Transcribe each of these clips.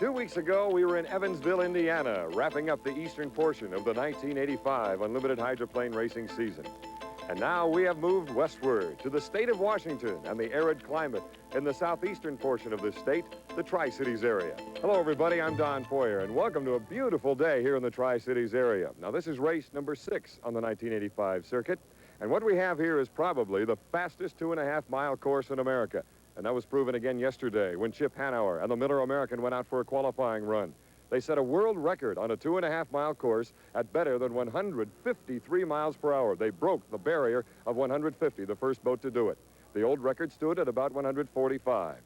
2 weeks ago, we were in Evansville, Indiana, wrapping up the eastern portion of the 1985 Unlimited Hydroplane racing season. And now we have moved westward to the state of Washington and the arid climate in the southeastern portion of this state, the Tri-Cities area. Hello, everybody. I'm Don Poyer, and welcome to a beautiful day here in the Tri-Cities area. Now, this is race number 6 on the 1985 circuit, and what we have here is probably the fastest 2.5-mile course in America. And that was proven again yesterday when Chip Hanauer and the Miller American went out for a qualifying run. They set a world record on a 2.5-mile course at better than 153 miles per hour. They broke the barrier of 150, the first boat to do it. The old record stood at about 145.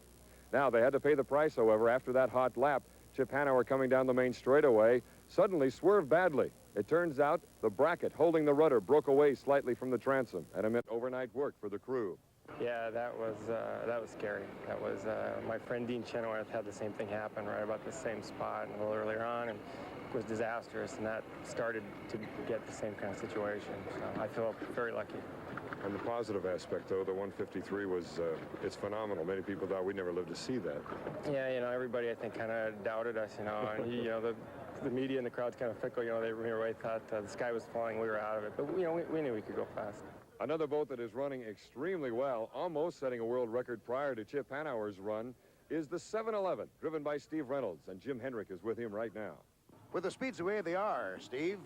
Now, they had to pay the price, however, after that hot lap. Chip Hanauer, coming down the main straightaway, suddenly swerved badly. It turns out the bracket holding the rudder broke away slightly from the transom, and it meant overnight work for the crew. Yeah, that was scary. That was my friend Dean Chenoweth had the same thing happen right about the same spot a little earlier on, and it was disastrous. And that started to get the same kind of situation. So I feel very lucky. On the positive aspect, though, the 153 was it's phenomenal. Many people thought we'd never live to see that. Yeah, you know, everybody I think kind of doubted us. You know, and, you know, the media and the crowd's kind of fickle. You know, they really thought the sky was falling, we were out of it. But you know, we knew we could go fast. Another boat that is running extremely well, almost setting a world record prior to Chip Hanauer's run, is the 711, driven by Steve Reynolds, and Jim Henrik is with him right now. With the speeds the way they are, Steve,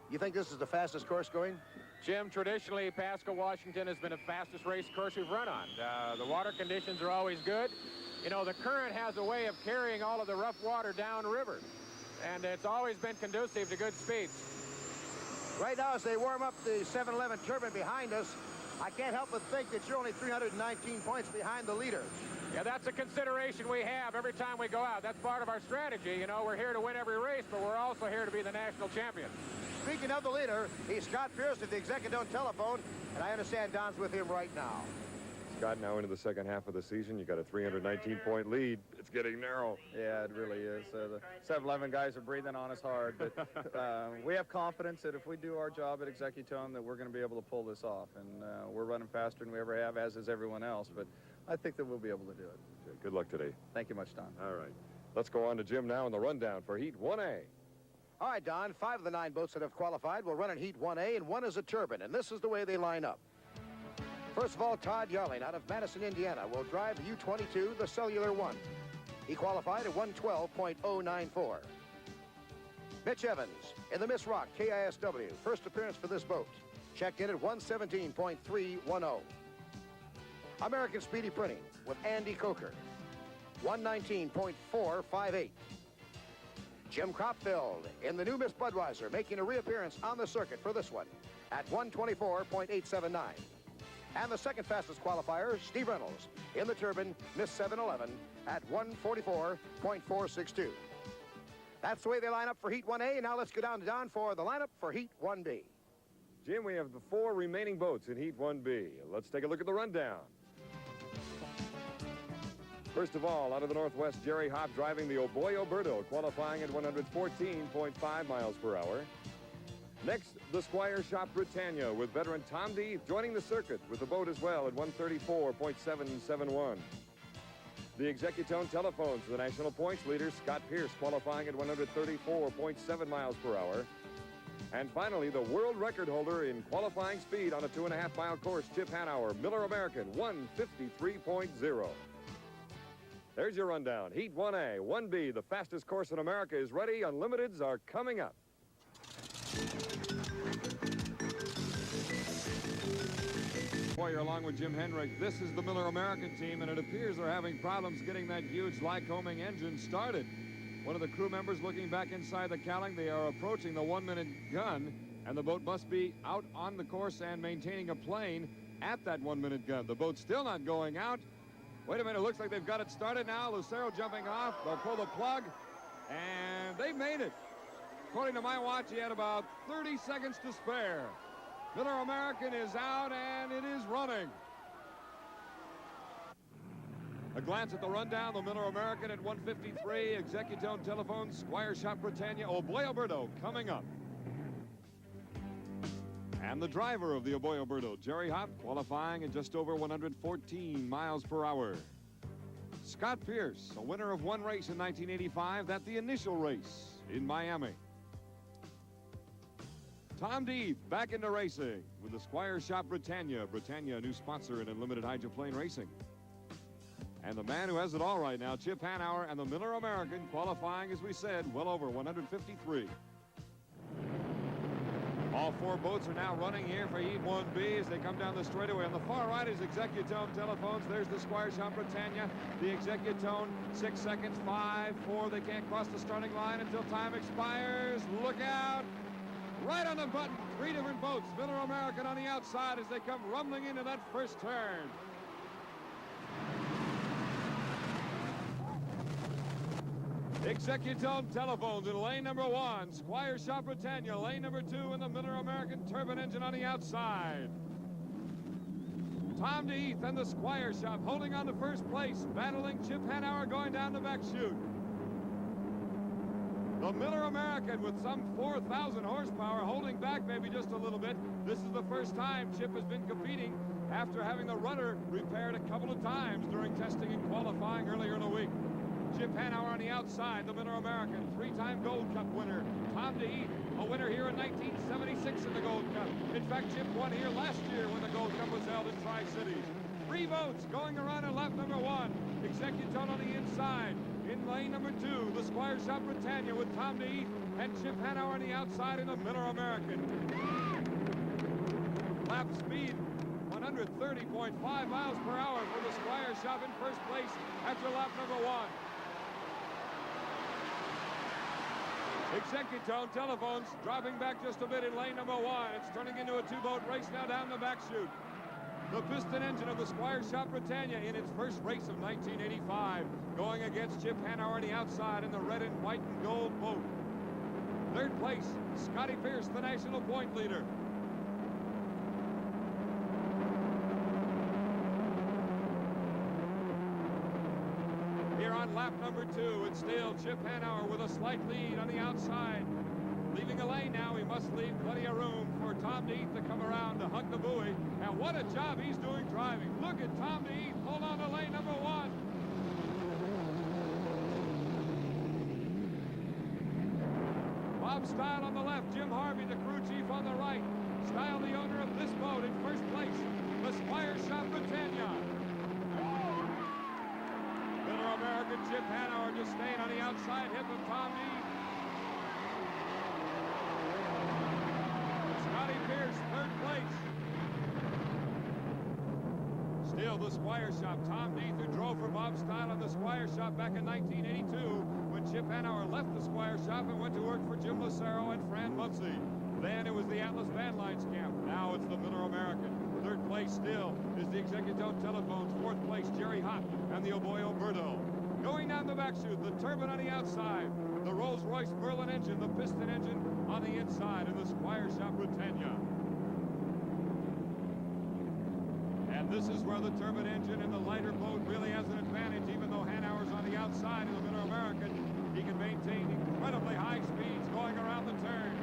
you think this is the fastest course going? Jim, traditionally, Pasco, Washington has been the fastest race course we've run on. The water conditions are always good. You know, the current has a way of carrying all of the rough water downriver, and it's always been conducive to good speeds. Right now, as they warm up the 711 turbine behind us, I can't help but think that you're only 319 points behind the leader. Yeah, that's a consideration we have every time we go out. That's part of our strategy. You know, we're here to win every race, but we're also here to be the national champion. Speaking of the leader, he's Scott Pierce at the Executive telephone, and I understand Don's with him right now. Scott, now into the second half of the season, you got a 319-point lead. It's getting narrow. Yeah, it really is. The 711 guys are breathing on us hard, but we have confidence that if we do our job at Executone, that we're going to be able to pull this off. And we're running faster than we ever have, as is everyone else. But I think that we'll be able to do it. Good luck today. Thank you much, Don. All right. Let's go on to Jim now in the rundown for Heat 1A. All right, Don, 5 of the 9 boats that have qualified will run in Heat 1A, and 1 is a turbine, and this is the way they line up. First of all, Todd Yarling out of Madison, Indiana, will drive the U-22, the Cellular 1. He qualified at 112.094. Mitch Evans in the Miss Rock KISW, first appearance for this boat, checked in at 117.310. American Speedy Printing with Andy Coker, 119.458. Jim Cropfield in the new Miss Budweiser, making a reappearance on the circuit for this one at 124.879. And the second fastest qualifier, Steve Reynolds, in the turbine, Miss 711, at 144.462. That's the way they line up for Heat 1A. Now let's go down to Don for the lineup for Heat 1B. Jim, we have the 4 remaining boats in Heat 1B. Let's take a look at the rundown. First of all, out of the Northwest, Jerry Hopp driving the Oboy Oberto, qualifying at 114.5 miles per hour. Next, the Squire Shop Britannia with veteran Tom Deeth joining the circuit with the boat as well at 134.771. The Executone Telephones, the national points leader, Scott Pierce, qualifying at 134.7 miles per hour. And finally, the world record holder in qualifying speed on a 2.5-mile course, Chip Hanauer, Miller American, 153.0. There's your rundown. Heat 1A, 1B, the fastest course in America is ready. Unlimiteds are coming up. Poyer along with Jim Henrik. This is the Miller American team, and it appears they're having problems getting that huge Lycoming engine started. One of the crew members looking back inside the cowling. They are approaching the 1-minute gun, and the boat must be out on the course and maintaining a plane at that 1-minute gun. The boat's still not going out. Wait a minute, it looks like they've got it started now. Lucero jumping off. They'll pull the plug, and they made it. According to my watch, he had about 30 seconds to spare. Miller American is out, and it is running. A glance at the rundown. The Miller American at 153. Executone Telephone, Squire Shop Britannia, Oboy Oberto coming up. And the driver of the Oboy Oberto, Jerry Hopp, qualifying at just over 114 miles per hour. Scott Pierce, a winner of one race in 1985, that the initial race in Miami. Tom Deeth back into racing with the Squire Shop Britannia. Britannia, a new sponsor in Unlimited Hydroplane Racing. And the man who has it all right now, Chip Hanauer and the Miller American, qualifying, as we said, well over 153. All four boats are now running here for Heat 1B as they come down the straightaway. On the far right is Executone Telephones. There's the Squire Shop Britannia. The Executone, 6 seconds, 5, 4. They can't cross the starting line until time expires. Look out. Right on the button. 3 different boats. Miller American on the outside as they come rumbling into that first turn. Executone Telephones in lane number 1. Squire Shop Britannia, lane number 2, and the Miller American turbine engine on the outside. Tom Deeth and the Squire Shop holding on to first place, battling Chip Hanauer going down the back chute. The Miller American with some 4,000 horsepower holding back maybe just a little bit. This is the first time Chip has been competing after having the rudder repaired a couple of times during testing and qualifying earlier in the week. Chip Hanauer on the outside, the Miller American, 3-time Gold Cup winner. Tom Deeth, a winner here in 1976 in the Gold Cup. In fact, Chip won here last year when the Gold Cup was held in Tri-Cities. 3 boats going around in lap number 1. Executone on the inside. In lane number 2, the Squire Shop Britannia with Tom Deeth and Chip Hanauer on the outside in the Miller American. Lap speed 130.5 miles per hour for the Squire Shop in first place after lap number 1. Executone Telephones dropping back just a bit in lane number 1. It's turning into a 2-boat race now down the back chute. The piston engine of the Squire Shop Britannia in its first race of 1985, going against Chip Hanauer on the outside in the red and white and gold boat. Third place, Scotty Pierce, the national point leader. Here on lap number 2, it's still Chip Hanauer with a slight lead on the outside. Leaving a lane now, he must leave plenty of room for Tom Deeth to come around to hug the buoy. And what a job he's doing driving. Look at Tom Deeth, hold on to lane number 1. Bob Stile on the left, Jim Harvey, the crew chief, on the right. Stile, the owner of this boat, in first place, the Squire Shop Britannia. Miller American Chip Hanauer just staying on the outside hip of Tom Deeth. Scotty Pierce, third place. Still the Squire Shop. Tom Deeth, who drove for Bob Stile on the Squire Shop back in 1982 when Chip Hanauer left the Squire Shop and went to work for Jim Lucero and Fran Muncie. Then it was the Atlas Van Lines camp. Now it's the Miller American. Third place still is the Executone Telephones. Fourth place, Jerry Hott and the Oboyo Birdo. Going down the back chute, the turbine on the outside, the Rolls-Royce Merlin engine, the piston engine on the inside, and the Squire Shop Britannia. And this is where the turbine engine in the lighter boat really has an advantage, even though Hanauer's on the outside of the Miller American. He can maintain incredibly high speeds going around the turns.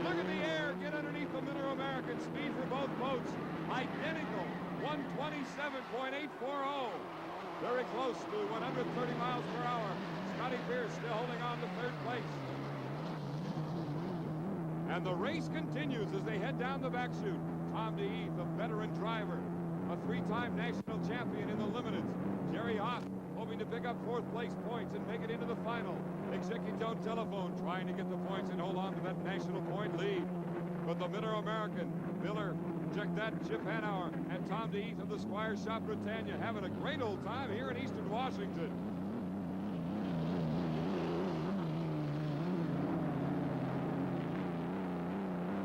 Look at the air get underneath the Miller American. Speed for both boats identical, 127.840. Very close to 130 miles per hour. Scotty Pierce still holding on to third place. And the race continues as they head down the back chute. Tom Deeth, a veteran driver, a 3-time national champion in the limiteds. Jerry Hott hoping to pick up fourth place points and make it into the final. Executone Telephone trying to get the points and hold on to that national point lead. But the Miller American, Miller, check that, Chip Hanauer, and Tom Deeth of the Squire Shop Britannia having a great old time here in Eastern Washington.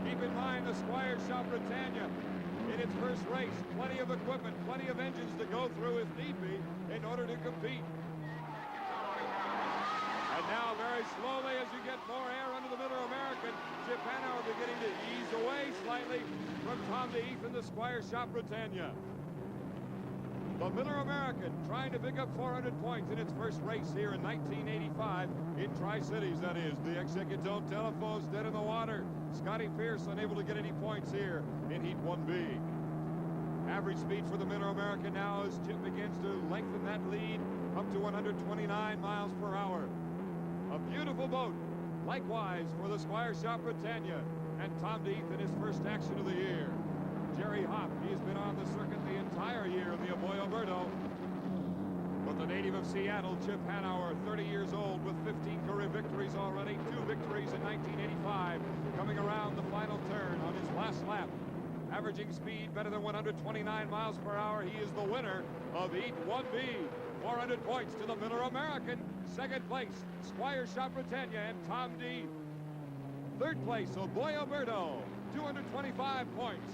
Keep in mind the Squire Shop Britannia in its first race, plenty of equipment, plenty of engines to go through if need be in order to compete. And now very slowly as you get more air under the Miller American, Chip Hanauer beginning to ease away slightly from Tom Deeth and the Squire Shop Britannia. The Miller American trying to pick up 400 points in its first race here in 1985 in Tri-Cities, that is. The Executone Telephones dead in the water. Scotty Pierce unable to get any points here in Heat 1B. Average speed for the Miller American now as Chip begins to lengthen that lead up to 129 miles per hour. A beautiful boat. Likewise for the Squire Shop Britannia and Tom Deeth in his first action of the year. Jerry Hopp, he's been on the circuit the entire year in the Boy Alberto. But the native of Seattle, Chip Hanauer, 30 years old with 15 career victories already, 2 victories in 1985, coming around the final turn on his last lap. Averaging speed better than 129 miles per hour. He is the winner of Heat 1B. 400 points to the Miller American. Second place, Squire Shop Britannia and Tom Deeth. Third place, Boy Alberto, 225 points.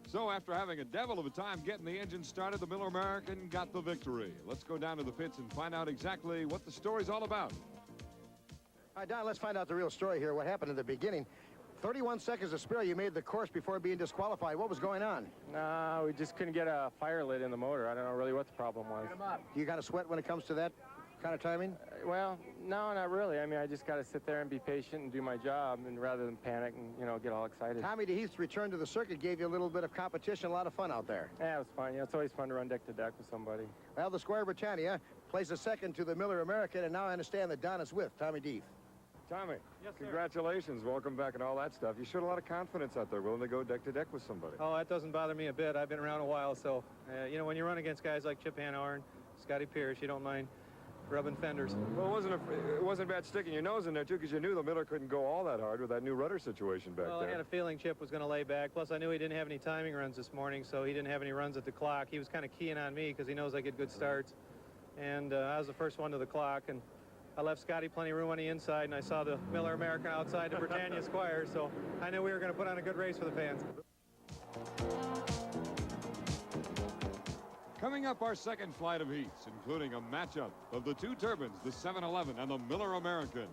So after having a devil of a time getting the engine started, the Miller American got the victory. Let's go down to the pits and find out exactly what the story's all about. All right, Don, let's find out the real story here. What happened in the beginning? 31 seconds of spare. You made the course before being disqualified. What was going on? No, we just couldn't get a fire lit in the motor. I don't know really what the problem was. You got to sweat when it comes to that kind of timing? Well, no, not really. I mean, I just got to sit there and be patient and do my job, and rather than panic and, you know, get all excited. Tommy DeHeath's return to the circuit gave you a little bit of competition, a lot of fun out there. Yeah, it was fun. You know, it's always fun to run deck to deck with somebody. Well, the Squire Britannia plays a second to the Miller American, and now I understand that Don is with Tommy Deeth. Tommy, Yes, sir. congratulations, welcome back and all that stuff. You showed a lot of confidence out there, willing to go deck to deck with somebody. Oh, that doesn't bother me a bit. I've been around a while, so, you know, when you run against guys like Chip Hanauer and Scotty Pierce, you don't mind rubbing fenders. Well, it wasn't bad sticking your nose in there, too, because you knew the Miller couldn't go all that hard with that new rudder situation back Well, there. I had a feeling Chip was going to lay back. Plus, I knew he didn't have any timing runs this morning, so he didn't have any runs at the clock. He was kind of keying on me because he knows I get good starts. And I was the first one to the clock, and I left Scotty plenty of room on the inside, and I saw the Miller American outside the Britannia Squire, so I knew we were going to put on a good race for the fans. Coming up, our second flight of heats, including a matchup of the two turbines, the 711 and the Miller American.